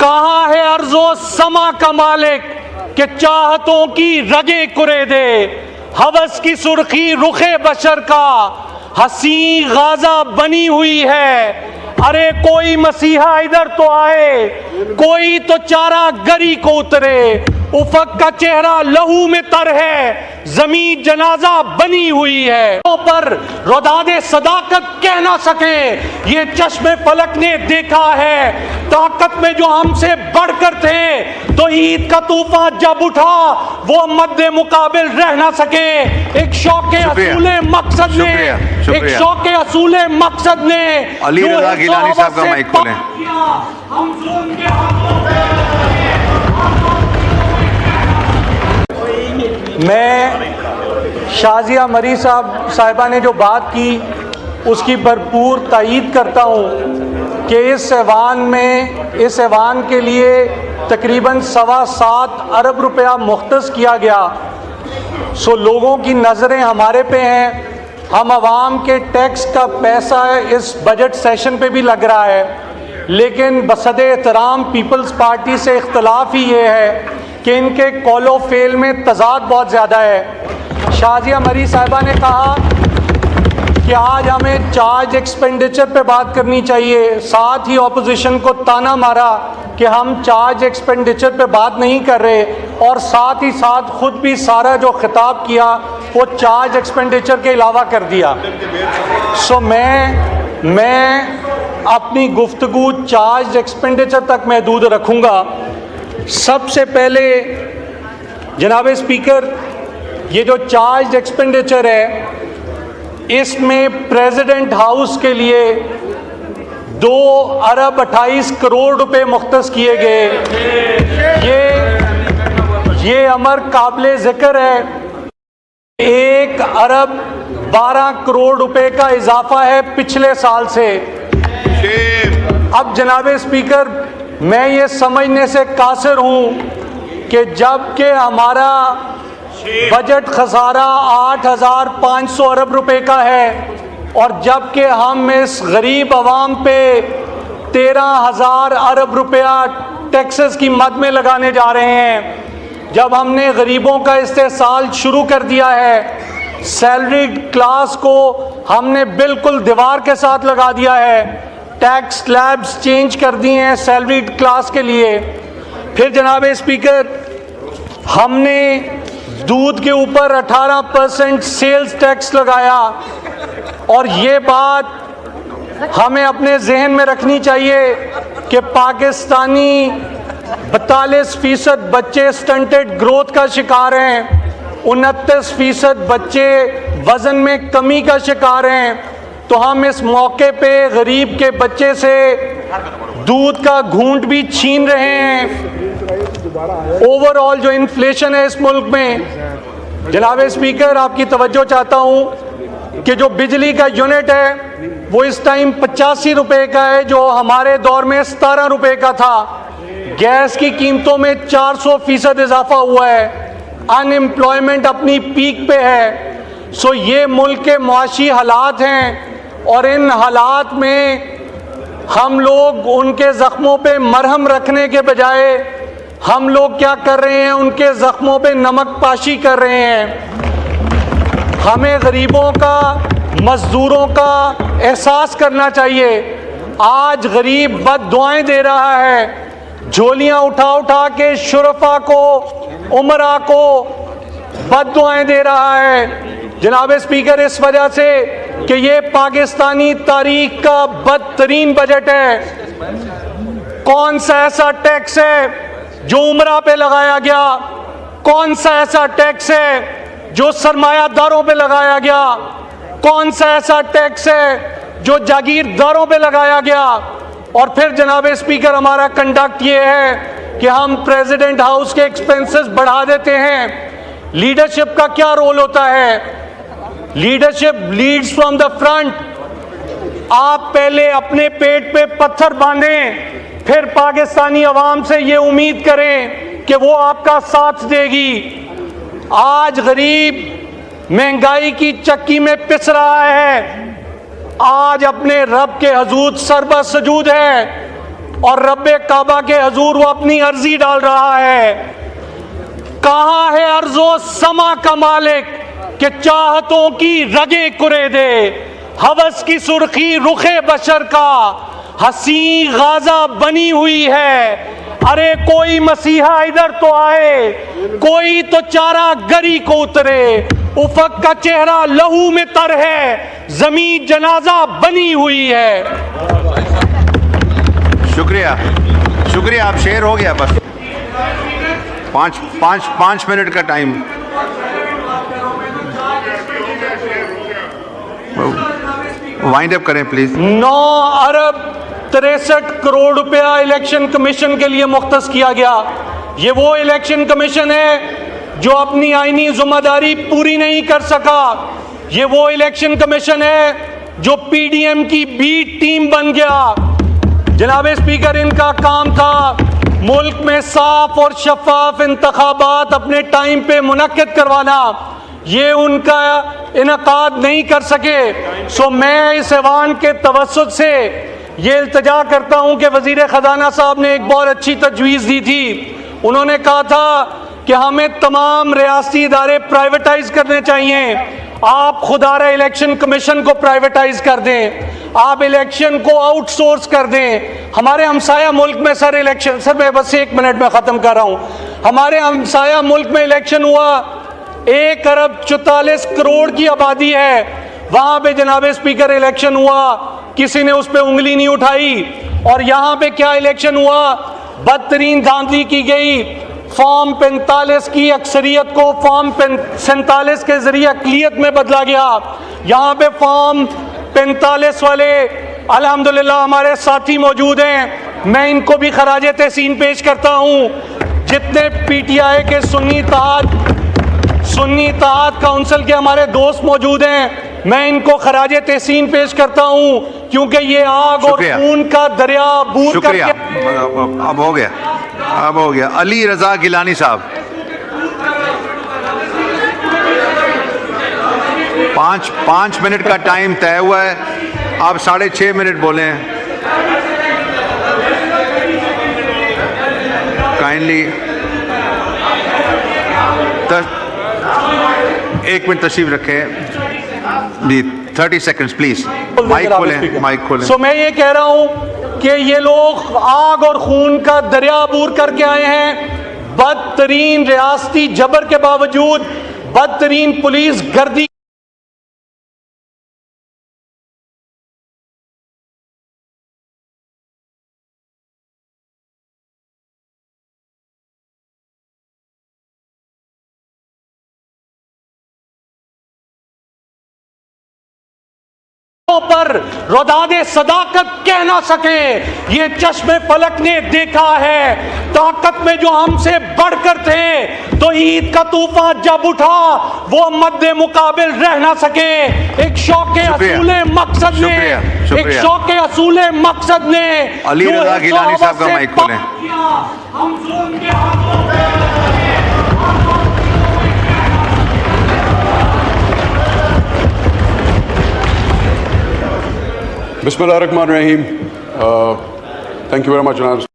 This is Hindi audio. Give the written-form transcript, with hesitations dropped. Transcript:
कहाँ है अर्जो समा का मालिक कि चाहतों की रगे कुरे दे, हवस की सुर्खी रुखे बशर का हसी गाजा बनी हुई है। अरे कोई मसीहा इधर तो आए, कोई तो चारा गरी को उतरे, उफक का चेहरा लहू में तर है, जमीन जनाजा बनी हुई है। पर रोदादे सदाकत कह ना सके, ये चश्मे फलक ने देखा है। ताकत में जो हमसे बढ़कर थे, तो ईद का तूफान जब उठा वो मद्दे मुकाबिल रह ना सके। एक शौके असूले मकसद ने, एक शौके असूले मकसद ने अली रज़ा गिलानी साहब का माइक खोलें। मैं शाजिया मरी साहिबा ने जो बात की उसकी भरपूर तायीद करता हूँ कि इस ऐवान के लिए तकरीबन 7.25 अरब रुपया मुख्तस किया गया। सो लोगों की नज़रें हमारे पे हैं, हम आवाम के टैक्स का पैसा इस बजट सेशन पे भी लग रहा है, लेकिन बसदे एहतराम पीपल्स पार्टी से इख्तलाफ ही ये है कि इनके कौलो फेल में तजाद बहुत ज़्यादा है। शाजिया मरी साहिबा ने कहा कि आज हमें चार्ज एक्सपेंडिचर पे बात करनी चाहिए, साथ ही ऑपोजिशन को ताना मारा कि हम चार्ज एक्सपेंडिचर पे बात नहीं कर रहे, और साथ ही साथ खुद भी सारा जो खिताब किया वो चार्ज एक्सपेंडिचर के अलावा कर दिया। सो मैं अपनी गुफ्तगू चार्ज एक्सपेंडिचर तक महदूद रखूँगा। सबसे पहले जनाब स्पीकर, ये जो चार्ज एक्सपेंडिचर है इसमें प्रेसिडेंट हाउस के लिए 2 अरब 28 करोड़ रुपए मुख्तस किए गए। ये अमर काबिल ज़िक्र है। 1 अरब 12 करोड़ रुपए का इजाफा है पिछले साल से। अब जनाब स्पीकर, मैं ये समझने से कासिर हूँ कि जबकि हमारा बजट खसारा 8,500 अरब रुपए का है, और जबकि हम इस गरीब आवाम पे 13,000 अरब रुपया टैक्सेस की मद में लगाने जा रहे हैं, जब हमने गरीबों का इस्तेसाल शुरू कर दिया है, सैलरीड क्लास को हमने बिल्कुल दीवार के साथ लगा दिया है, टैक्स स्लैब्स चेंज कर दिए हैं सैलरीड क्लास के लिए। फिर जनाब स्पीकर, हमने दूध के ऊपर 18% सेल्स टैक्स लगाया, और ये बात हमें अपने जहन में रखनी चाहिए कि पाकिस्तानी 42% बच्चे स्टंटेड ग्रोथ का शिकार हैं, 29% बच्चे वज़न में कमी का शिकार हैं। तो हम इस मौके पे गरीब के बच्चे से दूध का घूंट भी छीन रहे हैं। ओवरऑल जो इन्फ्लेशन है इस मुल्क में, जनाब स्पीकर आपकी तवज्जो चाहता हूँ कि जो बिजली का यूनिट है वो इस टाइम 85 रुपए का है, जो हमारे दौर में 17 रुपए का था। गैस की कीमतों में 400% इजाफा हुआ है। अनएम्प्लॉयमेंट अपनी पीक पे है। सो ये मुल्क के मुआशी हालात हैं, और इन हालात में हम लोग उनके ज़ख्मों पे मरहम रखने के बजाय हम लोग क्या कर रहे हैं, उनके ज़ख्मों पे नमक पाशी कर रहे हैं। हमें गरीबों का, मज़दूरों का एहसास करना चाहिए। आज गरीब बद दुआएं दे रहा है, झोलियां उठा उठा के शुरफा को, उमरा को बद दुआएं दे रहा है। जनाब स्पीकर, इस वजह से कि ये पाकिस्तानी तारीख का बदतरीन बजट है। कौन सा ऐसा टैक्स है जो उमरा पे लगाया गया? कौन सा ऐसा टैक्स है जो सरमायादारों पे लगाया गया? कौन सा ऐसा टैक्स है जो जागीरदारों पे लगाया गया? और फिर जनाब स्पीकर, हमारा कंडक्ट ये है कि हम प्रेसिडेंट हाउस के एक्सपेंसेस बढ़ा देते हैं। लीडरशिप का क्या रोल होता है? Leadership leads from the front. आप पहले अपने पेट पे पत्थर बांधें, फिर पाकिस्तानी अवाम से ये उम्मीद करें कि वो आपका साथ देगी। आज गरीब महंगाई की चक्की में पिस रहा है, आज अपने रब के हजूर सरबा सजूद है। और रब्बे काबा के हजूर वो अपनी अर्जी डाल रहा है। कहां है अर्जो समा का मालिक कि चाहतों की रगे कुरे दे, हवस की सुर्खी रुखे बशर का हसी गाजा बनी हुई है। अरे कोई मसीहा इधर तो आए, कोई तो चारा गरी को उतरे, उफक का चेहरा लहू में तर है, जमीन जनाजा बनी हुई है। शुक्रिया शुक्रिया, आप शेर हो गया बस। पाँच मिनट का टाइम। वाइंड अप करें प्लीज। 9 अरब 63 करोड़ रुपया इलेक्शन कमीशन के लिए मुख्तस किया गया। ये वो इलेक्शन कमीशन है जो अपनी आईनी जिम्मेदारी पूरी नहीं कर सका। ये वो इलेक्शन कमीशन है जो पीडीएम की बी टीम बन गया। जनाब स्पीकर, इनका काम था मुल्क में साफ और शफाफ इंतखाबात अपने टाइम पे मुनक्किद करवाना। ये उनका इनकाद नहीं कर सके। सो मैं इस ऐवान के तवस्सुत से ये इल्तिजा करता हूं कि वजीर खजाना साहब ने एक बहुत अच्छी तजवीज़ दी थी। उन्होंने कहा था कि हमें तमाम रियासती इदारे प्राइवेटाइज करने चाहिए। आप खुदारा इलेक्शन कमीशन को प्राइवेटाइज कर दें, आप इलेक्शन को आउटसोर्स कर दें। हमारे हमसाया मुल्क में सर इलेक्शन, सर मैं बस 1 मिनट में ख़त्म कर रहा हूँ। हमारे हमसाया मुल्क में इलेक्शन हुआ, 1 अरब 44 करोड़ की आबादी है, वहाँ पे जनाब स्पीकर इलेक्शन हुआ, किसी ने उस पर उंगली नहीं उठाई। और यहाँ पे क्या इलेक्शन हुआ, बदतरीन धांधली की गई। फॉर्म 45 की अक्सरियत को फॉर्म 47 के जरिए अकलियत में बदला गया। यहाँ पे फॉर्म 45 वाले अल्हम्दुलिल्लाह हमारे साथी मौजूद हैं, मैं इनको भी खराजे तहसीन पेश करता हूँ। जितने पीटीआई के सुन्नी इत्तेहाद काउंसिल के हमारे दोस्त मौजूद हैं, मैं इनको खराजे तहसीन पेश करता हूँ, क्योंकि ये आग और खून का दरिया बूर शुक्रिया। करके अब हो गया। अली रजा गिलानी साहब, 5 मिनट का टाइम तय हुआ है, आप 6.5 मिनट बोले हैं। काइंडली 1 मिनट तशरीफ रखें। 30 सेकंड्स प्लीज। माइक खोलें। सो मैं ये कह रहा हूं कि ये लोग आग और खून का दरिया बूर करके आए हैं। बदतरीन रियासती जबर के बावजूद, बदतरीन पुलिस गर्दी पर रोदादे सदाकत कह ना सके। ये चश्मे फलक ने देखा है, ताकत में जो हमसे बढ़कर थे, तो ईद का तूफान जब उठा वो मद्दे मुकाबिल रह ना सके। एक शौके असूले मकसद ने अली रजा गिलानी साहब का माइक खोलें। Bismillahirrahmanirrahim. Thank you very much, Janaab.